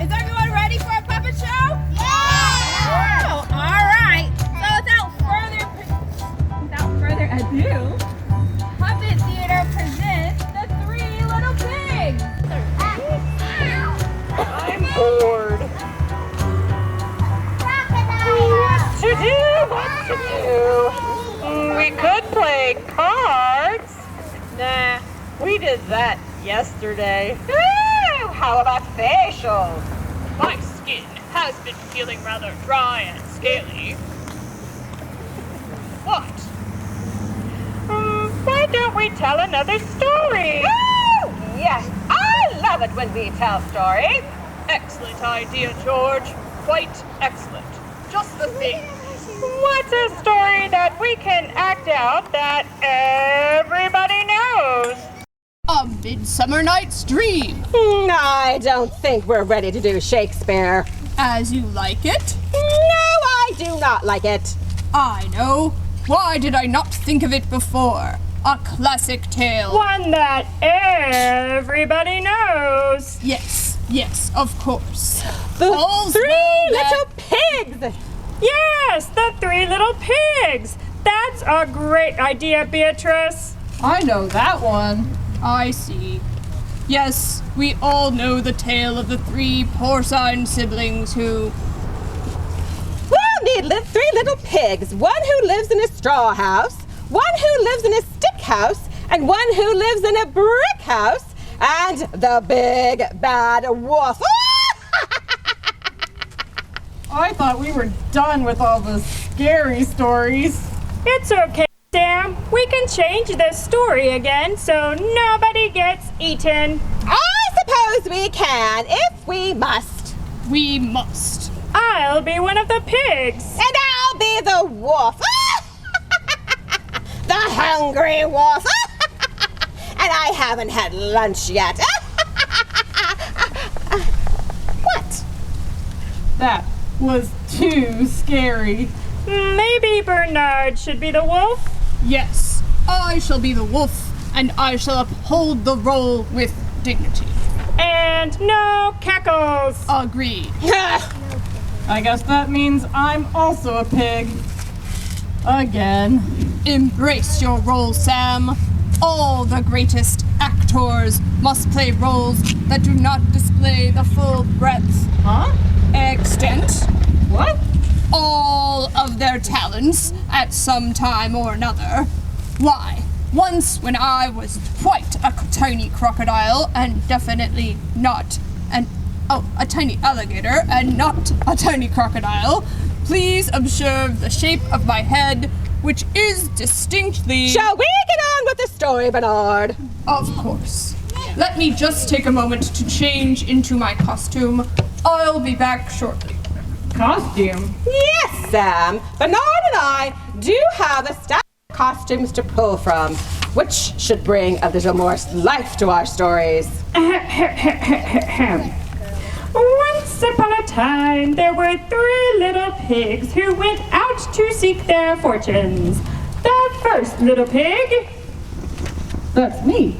Is everyone ready for a puppet show? Yeah! Oh, all right. So without further ado, Puppet Theater presents the Three Little Pigs. I'm bored. What to do? We could play cards. Nah, we did that yesterday. Ooh, how about facials? My skin has been feeling rather dry and scaly. What? Why don't we tell another story? Woo! Yes, I love it when we tell stories. Excellent idea, George. Quite excellent. Just the thing. What's a story that we can act out that everybody knows? A Midsummer Night's Dream. I don't think we're ready to do Shakespeare. As you like it? No, I do not like it. I know. Why did I not think of it before? A classic tale. One that everybody knows. Yes, of course. The All's Three well that- Little Pigs. Yes, the Three Little Pigs. That's a great idea, Beatrice. I know that one. I see. Yes, we all know the tale of the three porcine siblings who... We'll need three little pigs. One who lives in a straw house, one who lives in a stick house, and one who lives in a brick house, and the big bad wolf. I thought we were done with all the scary stories. It's okay, Sam. We can change this story again so nobody gets eaten. I suppose we can, if we must. We must. I'll be one of the pigs. And I'll be the wolf. The hungry wolf. And I haven't had lunch yet. What? That was too scary. Maybe Bernard should be the wolf. Yes, I shall be the wolf, and I shall uphold the role with dignity. And no cackles. Agreed. I guess that means I'm also a pig. Again. Embrace your role, Sam. All the greatest actors must play roles that do not display the full breadth, extent, What? all of their talents at some time or another. Why, once when I was quite a tiny crocodile and definitely not a tiny alligator and not a tiny crocodile, please observe the shape of my head, which is distinctly... Shall we get on with the story, Bernard? Of course. Let me just take a moment to change into my costume. I'll be back shortly. Costume? Yes, Sam. Bernard and I do have a stack of costumes to pull from, which should bring a little more life to our stories. Once upon a time, there were three little pigs who went out to seek their fortunes. The first little pig. That's me.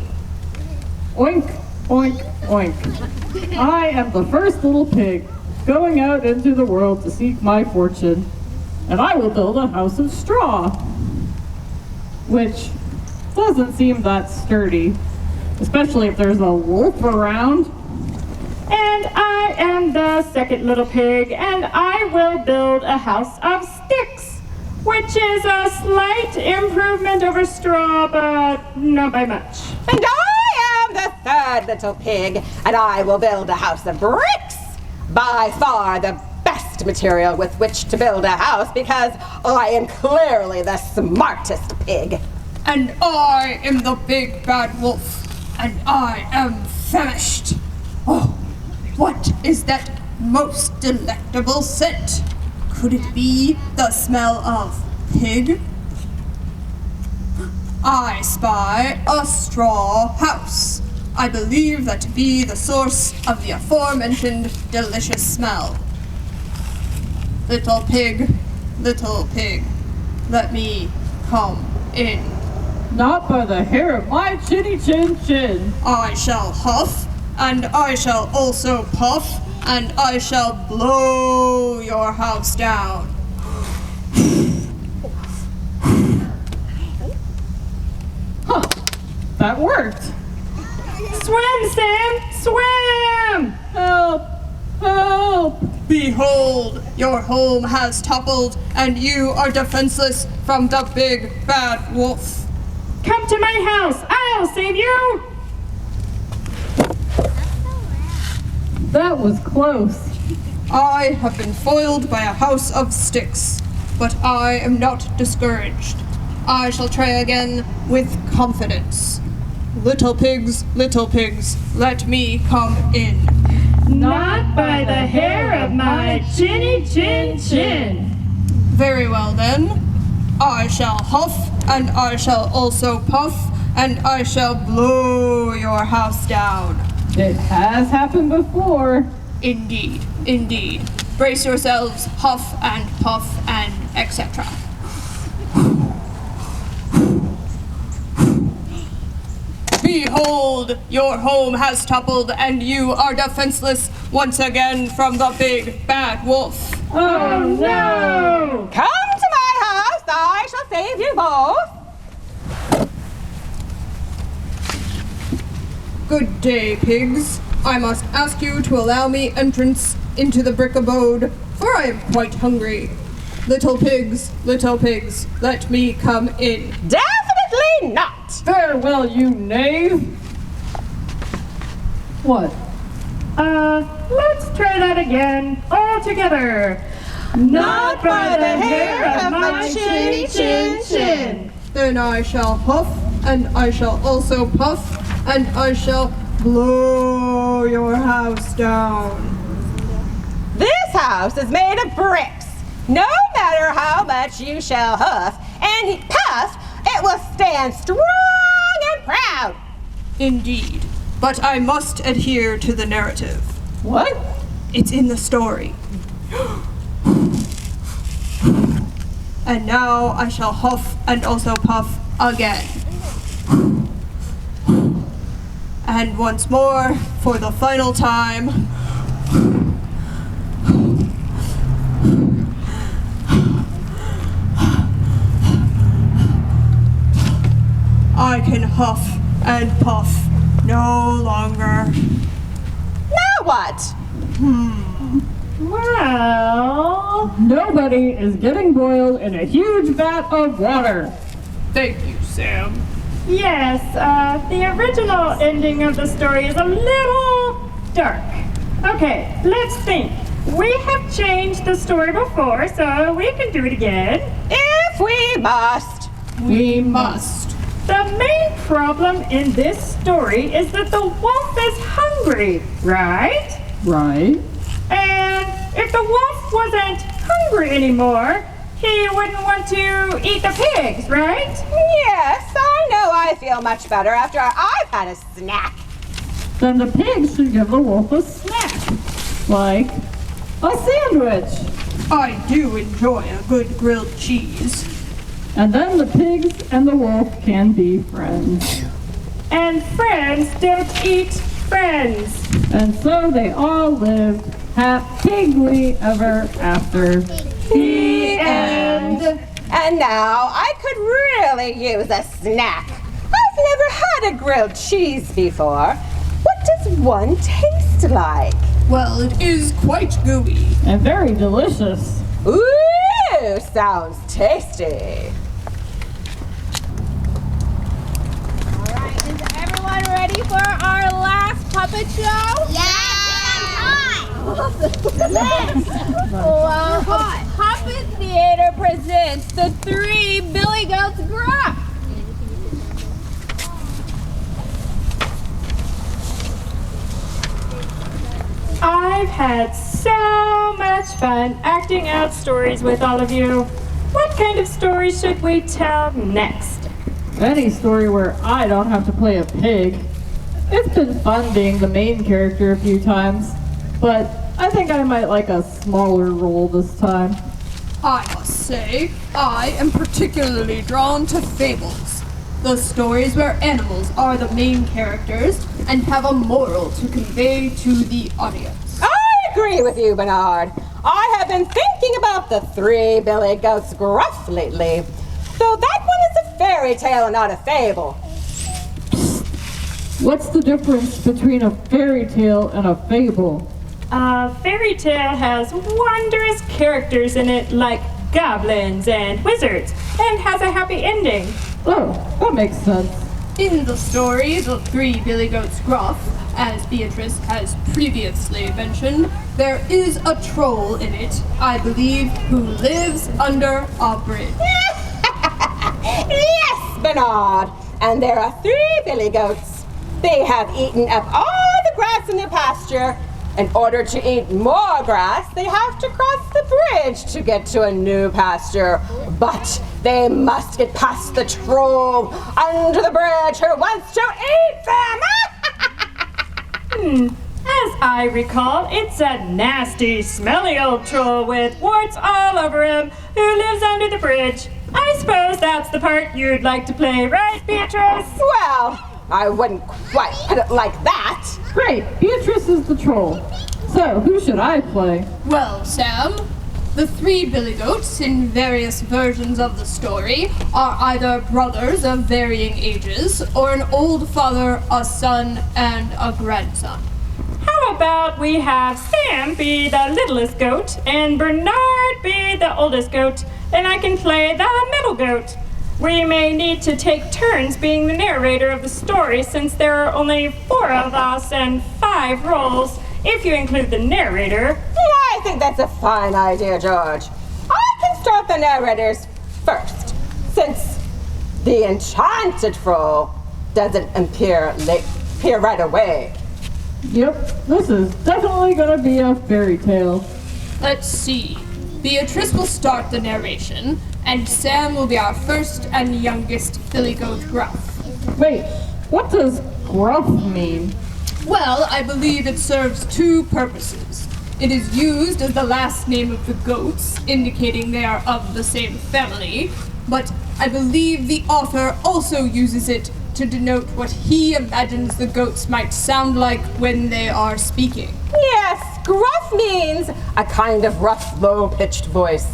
Oink, oink, oink. I am the first little pig going out into the world to seek my fortune. And I will build a house of straw. Which doesn't seem that sturdy. Especially if there's a wolf around. And I am the second little pig, and I will build a house of sticks, which is a slight improvement over straw, but not by much. And I am the third little pig, and I will build a house of bricks. By far the best material with which to build a house, because I am clearly the smartest pig. And I am the big bad wolf, and I am famished. Oh, what is that most delectable scent? Could it be the smell of pig? I spy a straw house. I believe that to be the source of the aforementioned delicious smell. Little pig, let me come in. Not by the hair of my chinny chin chin. I shall huff, and I shall also puff, and I shall blow your house down. Huh. That worked. Swim, Sam! Swim! Help! Help! Behold, your home has toppled, and you are defenseless from the big bad wolf. Come to my house! I'll save you! That was close. I have been foiled by a house of sticks, but I am not discouraged. I shall try again with confidence. Little pigs, let me come in. Not by the hair of my chinny chin chin. Very well then. I shall huff, and I shall also puff, and I shall blow your house down. It has happened before. Indeed, indeed. Brace yourselves, huff and puff and etc. Behold, your home has toppled, and you are defenseless once again from the big bad wolf. Oh no! Come to my house, I shall save you both. Good day, pigs. I must ask you to allow me entrance into the brick abode, for I am quite hungry. Little pigs, let me come in. Definitely not. Farewell, you knave. What? Let's try that again. All together. Not by the hair of my chinny chin chin. Then I shall huff, and I shall also puff, and I shall blow your house down. This house is made of bricks. No matter how much you shall huff and puff, it will stand strong and proud. Indeed, but I must adhere to the narrative. What? It's in the story. And now I shall huff and also puff again. And once more, for the final time. I can huff and puff no longer. Now what? Well, Nobody is getting boiled in a huge vat of water. Thank you, Sam. yes, the original ending of the story is a little dark. Okay, let's think. We have changed the story before, so we can do it again. If we must. We must. The main problem in this story is that the wolf is hungry, right? Right? And if the wolf wasn't hungry anymore, he wouldn't want to eat the pigs, right? Yes, I know I feel much better after I've had a snack. Then the pigs should give the wolf a snack. Like a sandwich. I do enjoy a good grilled cheese. And then the pigs and the wolf can be friends. And friends don't eat friends. And so they all lived happily ever after. The end. And now I could really use a snack. I've never had a grilled cheese before. What does one taste like? Well, it is quite gooey. And very delicious. Ooh, sounds tasty. All right, is everyone ready for our last puppet show? Yes! Well, Puppet Theater presents the Three Billy Goats Gruff. I've had so much fun acting out stories with all of you. What kind of story should we tell next? Any story where I don't have to play a pig. It's been fun being the main character a few times, but I think I might like a smaller role this time. I must say, I am particularly drawn to fables. The stories where animals are the main characters and have a moral to convey to the audience. I agree with you, Bernard. I have been thinking about the Three Billy Goats Gruff lately. So that one is a fairy tale and not a fable. What's the difference between a fairy tale and a fable? A fairy tale has wondrous characters in it like goblins and wizards, and has a happy ending. Oh, that makes sense. In the story, The Three Billy Goats Gruff, as Beatrice has previously mentioned, there is a troll in it, I believe, who lives under a bridge. Yes, Bernard. And there are 3 billy goats. They have eaten up all the grass in their pasture. In order to eat more grass, they have to cross the bridge to get to a new pasture. But they must get past the troll under the bridge who wants to eat them. As I recall, it's a nasty, smelly old troll with warts all over him who lives under the bridge. I suppose that's the part you'd like to play, right, Beatrice? Well, I wouldn't quite put it like that. Great, Beatrice is the troll. So, who should I play? Well, Sam, the 3 billy goats in various versions of the story are either brothers of varying ages or an old father, a son, and a grandson. How about we have Sam be the littlest goat and Bernard be the oldest goat, and I can play the middle goat. We may need to take turns being the narrator of the story since there are only 4 of us and 5 roles, if you include the narrator. I think that's a fine idea, George. I can start the narrators first, since the enchanted troll doesn't appear right away. Yep, this is definitely gonna be a fairy tale. Let's see. Beatrice will start the narration, and Sam will be our first and youngest billy goat gruff. Wait, what does gruff mean? Well, I believe it serves 2 purposes. It is used as the last name of the goats, indicating they are of the same family, but I believe the author also uses it to denote what he imagines the goats might sound like when they are speaking. Yes, gruff means a kind of rough, low-pitched voice.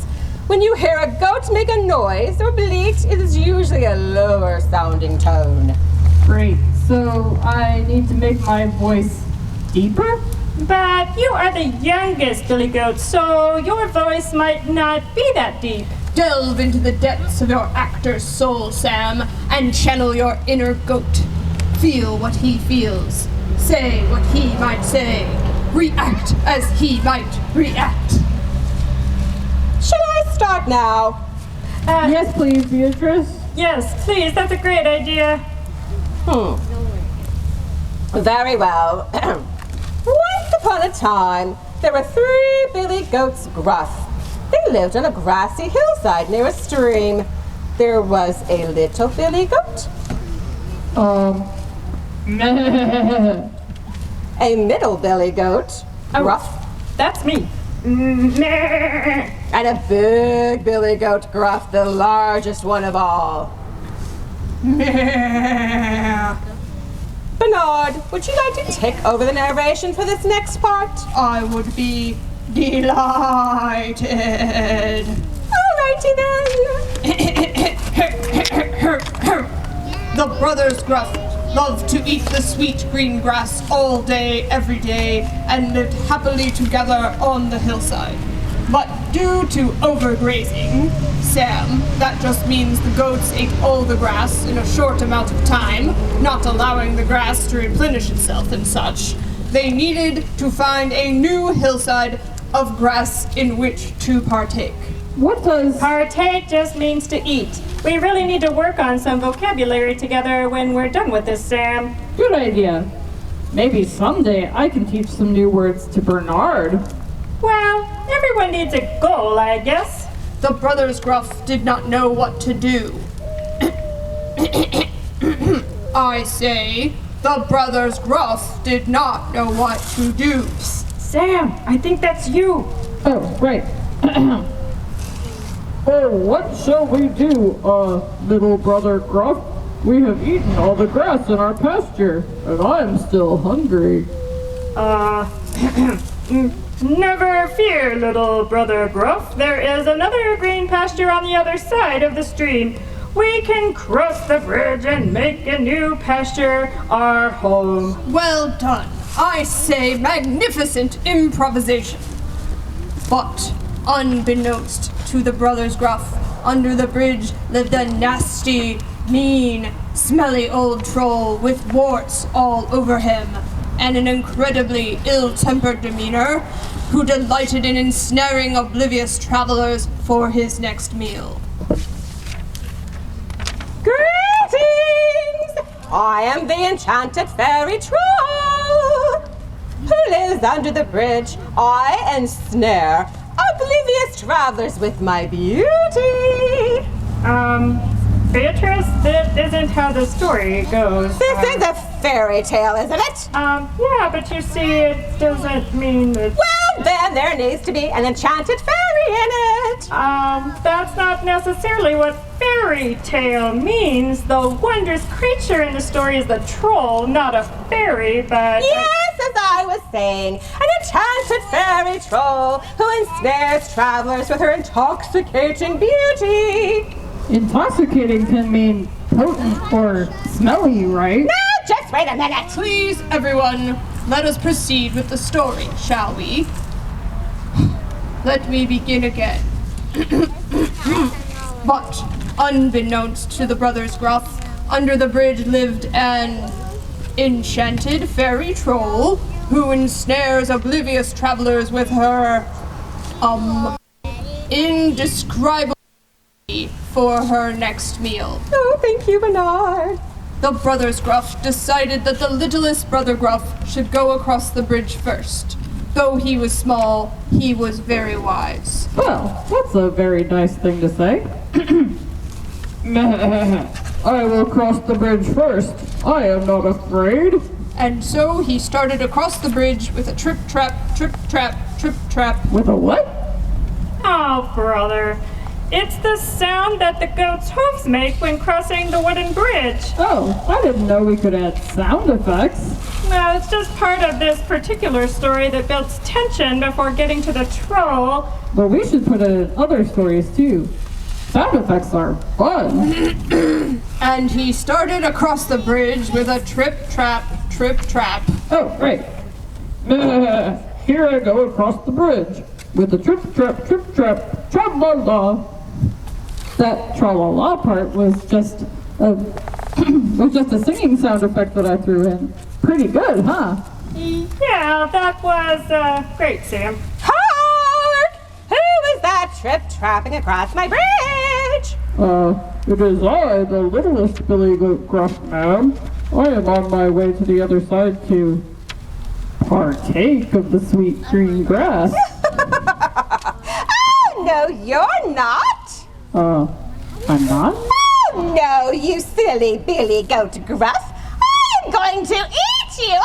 When you hear a goat make a noise or bleat, it is usually a lower-sounding tone. Great, so I need to make my voice deeper? But you are the youngest billy goat, so your voice might not be that deep. Delve into the depths of your actor's soul, Sam, and channel your inner goat. Feel what he feels. Say what he might say. React as he might react. Shall I start now? Yes, please, Beatrice. Yes, please, that's a great idea. Very well. Once upon a time, there were 3 billy goats gruff. They lived on a grassy hillside near a stream. There was a little billy goat, Meh. a middle billy goat, gruff, That's me. and a big billy goat, gruff, the largest one of all. Bernard, would you like to take over the narration for this next part? I would be delighted. Alrighty then. The brothers Gruff loved to eat the sweet green grass all day, every day, and lived happily together on the hillside. But due to overgrazing, Sam, that just means the goats ate all the grass in a short amount of time, not allowing the grass to replenish itself and such. They needed to find a new hillside of grass in which to partake. What does... Partake just means to eat. We really need to work on some vocabulary together when we're done with this, Sam. Good idea. Maybe someday I can teach some new words to Bernard. Well, everyone needs a goal, I guess. The brothers Gruff did not know what to do. I say, the brothers Gruff did not know what to do. Sam, I think that's you. Oh, right. Oh, what shall we do, little brother Gruff? We have eaten all the grass in our pasture, and I'm still hungry. Never fear, little brother Gruff. There is another green pasture on the other side of the stream. We can cross the bridge and make a new pasture our home. Well done. I say magnificent improvisation. But, unbeknownst to the brothers Gruff, under the bridge lived a nasty, mean, smelly old troll with warts all over him, and an incredibly ill-tempered demeanor, who delighted in ensnaring oblivious travelers for his next meal. Greetings! I am the enchanted fairy troll who lives under the bridge. I ensnare oblivious travelers with my beauty. Beatrice, that isn't how the story goes. This is a fairy tale, isn't it? Yeah, but you see, it doesn't mean that... Well, then there needs to be an enchanted fairy in it. That's not necessarily what fairy tale means. The wondrous creature in the story is the troll, not a fairy, but... Yes, as I was saying, an enchanted fairy troll who ensnares travelers with her intoxicating beauty. Intoxicating can mean potent or smelly, right? Now, just wait a minute. Please, everyone, let us proceed with the story, shall we? Let me begin again. But, unbeknownst to the brothers Gruff, under the bridge lived an enchanted fairy troll who ensnares oblivious travelers with her, indescribable for her next meal. Oh, thank you, Bernard. The brothers Gruff decided that the littlest brother Gruff should go across the bridge first. Though he was small, he was very wise. Well, that's a very nice thing to say. I will cross the bridge first. I am not afraid. And so he started across the bridge with a trip-trap, trip-trap, trip-trap. With a what? Oh, brother. It's the sound that the goat's hooves make when crossing the wooden bridge. Oh, I didn't know we could add sound effects. Well, it's just part of this particular story that builds tension before getting to the troll. But we should put it in other stories too. Sound effects are fun. And he started across the bridge with a trip-trap, trip-trap. Oh, right. Here I go across the bridge with the trip-trap, trip-trap, tra-la-la. That tra-la-la part was just a singing sound effect that I threw in. Pretty good, huh? Yeah, that was great, Sam. Hark! Who is that trip-trapping across my bridge? It is I, the littlest Billy Goat Gruff, ma'am. I am on my way to the other side to partake of the sweet green grass. Oh, no, you're not. I'm not? Oh, no, you silly Billy Goat Gruff. I'm going to eat you.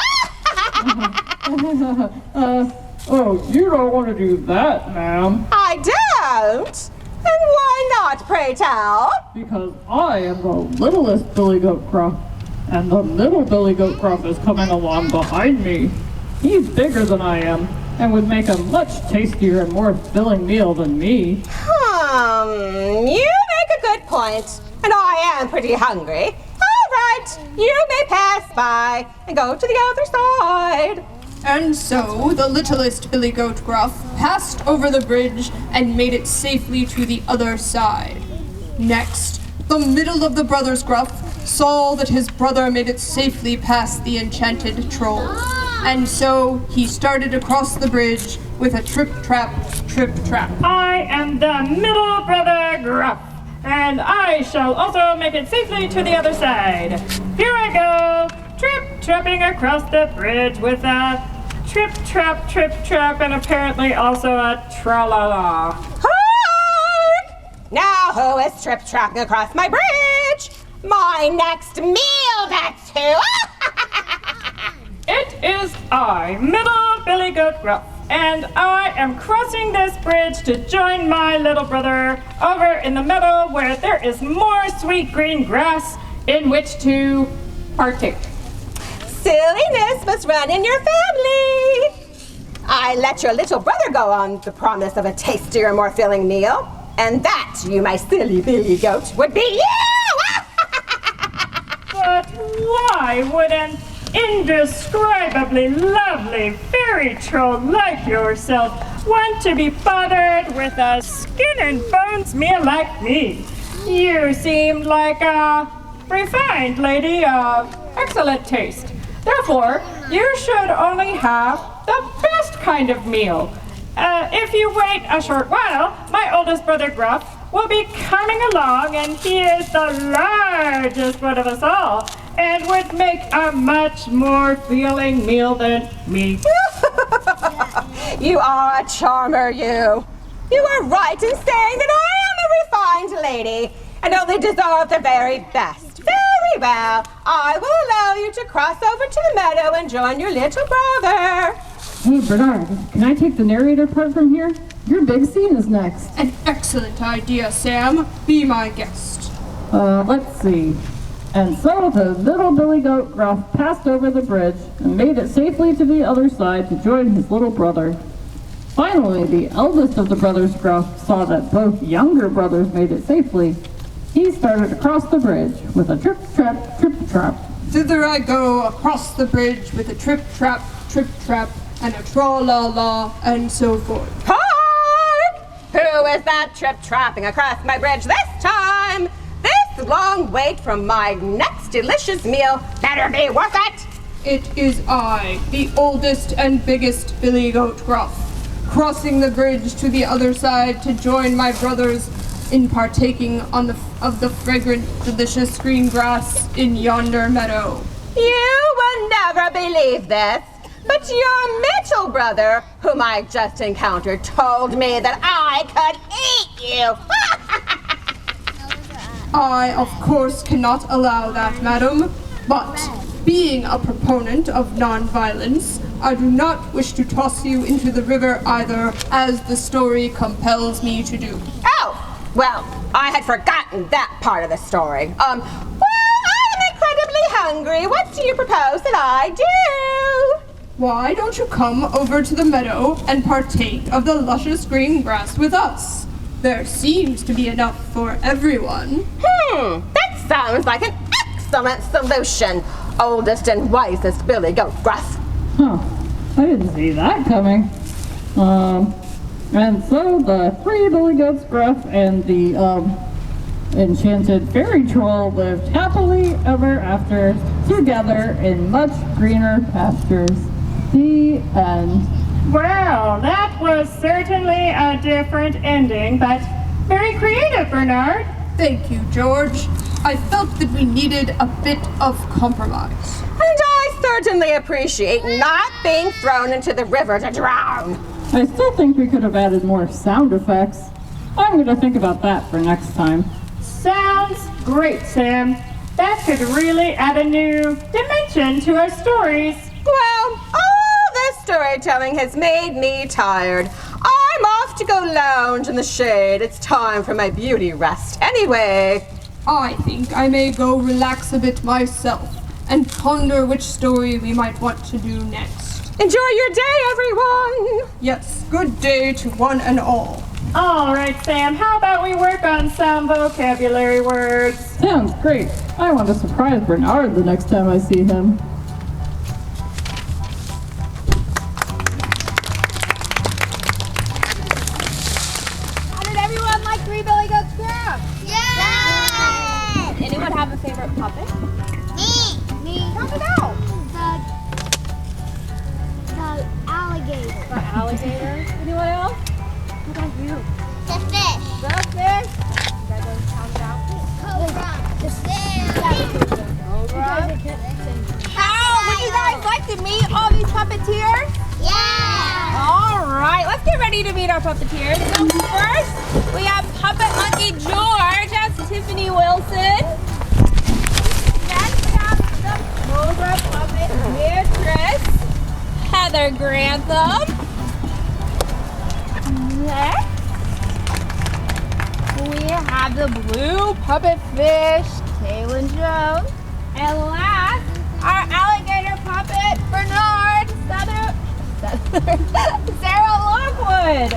Oh, you don't want to do that, ma'am. I don't. And why not, pray tell? Because I am the littlest Billy Goat Gruff, and the little Billy Goat Gruff is coming along behind me. He's bigger than I am, and would make a much tastier and more filling meal than me. You make a good point, and I am pretty hungry. All right, you may pass by and go to the other side. And so the littlest Billy Goat Gruff passed over the bridge and made it safely to the other side. Next, the middle of the brothers Gruff saw that his brother made it safely past the enchanted troll. And so he started across the bridge with a trip-trap, trip-trap. I am the middle brother Gruff, and I shall also make it safely to the other side. Here I go, trip-trapping across the bridge with a trip-trap, trip-trap, and apparently also a tra-la-la. Hark! Now who is trip-trapping across my bridge? My next meal, that's who. It is I, middle Billy Goat Gruff, and I am crossing this bridge to join my little brother over in the meadow where there is more sweet green grass in which to partake. Silliness must run in your family. I let your little brother go on the promise of a tastier, more filling meal. And that, you my silly Billy Goat, would be you! But why would an indescribably lovely fairy troll like yourself want to be bothered with a skin and bones meal like me? You seemed like a refined lady of excellent taste. Therefore, you should only have the best kind of meal. If you wait a short while, my oldest brother Gruff will be coming along, and he is the largest one of us all, and would make a much more filling meal than me. You are a charmer, you. You are right in saying that I am a refined lady, and only deserve the very best. Very well. I will allow you to cross over to the meadow and join your little brother. Hey, Bernard, can I take the narrator part from here? Your big scene is next. An excellent idea, Sam. Be my guest. Let's see. And so the little Billy Goat Gruff passed over the bridge and made it safely to the other side to join his little brother. Finally, the eldest of the brothers Gruff saw that both younger brothers made it safely. He started across the bridge with a trip-trap, trip-trap. Thither I go across the bridge with a trip-trap, and a tra-la-la, and so forth. Hi! Who is that trip-trapping across my bridge this time? This long wait from my next delicious meal better be worth it! It is I, the oldest and biggest Billy Goat Gruff, crossing the bridge to the other side to join my brothers in partaking of the fragrant, delicious green grass in yonder meadow. You will never believe this, but your middle brother, whom I just encountered, told me that I could eat you. I, of course, cannot allow that, madam, but being a proponent of non-violence, I do not wish to toss you into the river either, as the story compels me to do. Oh, well, I had forgotten that part of the story. Well, I am incredibly hungry. What do you propose that I do? Why don't you come over to the meadow and partake of the luscious green grass with us? There seems to be enough for everyone. That sounds like an excellent solution, oldest and wisest Billy Goat Gruff. Huh, I didn't see that coming. And so the three Billy Goats Gruff and the enchanted fairy troll lived happily ever after together in much greener pastures. The end. Well, that was certainly a different ending, but very creative, Bernard. Thank you, George. I felt that we needed a bit of compromise. And I certainly appreciate not being thrown into the river to drown. I still think we could have added more sound effects. I'm going to think about that for next time. Sounds great, Sam. That could really add a new dimension to our stories. Well, all this storytelling has made me tired. I'm off to go lounge in the shade. It's time for my beauty rest anyway. I think I may go relax a bit myself and ponder which story we might want to do next. Enjoy your day, everyone. Yes, good day to one and all. All right, Sam, how about we work on some vocabulary words? Sounds great. I want to surprise Bernard the next time I see him. How did everyone like Three Billy Goats Gruff? Yeah! Anyone have a favorite puppet? Me. Count it out. The alligator. The alligator. Anyone else? What about you? The fish. The fish. You guys want to count it out? Cobra. The snail. Cobra. How would you guys like to meet all these puppeteers? Yeah! All right, let's get ready to meet our puppeteers. So first, we have Puppet Monkey George as Tiffany Wilson. Next, we have the Cobra Puppet Beatrice, Heather Grantham. Next, we have the Blue Puppet Fish, Kaylin Jones. And last, our alligator puppet, Bernard that. Sarah Lockwood.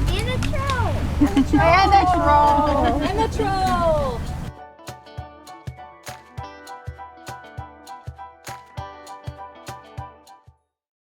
And a troll. And the troll. And the troll.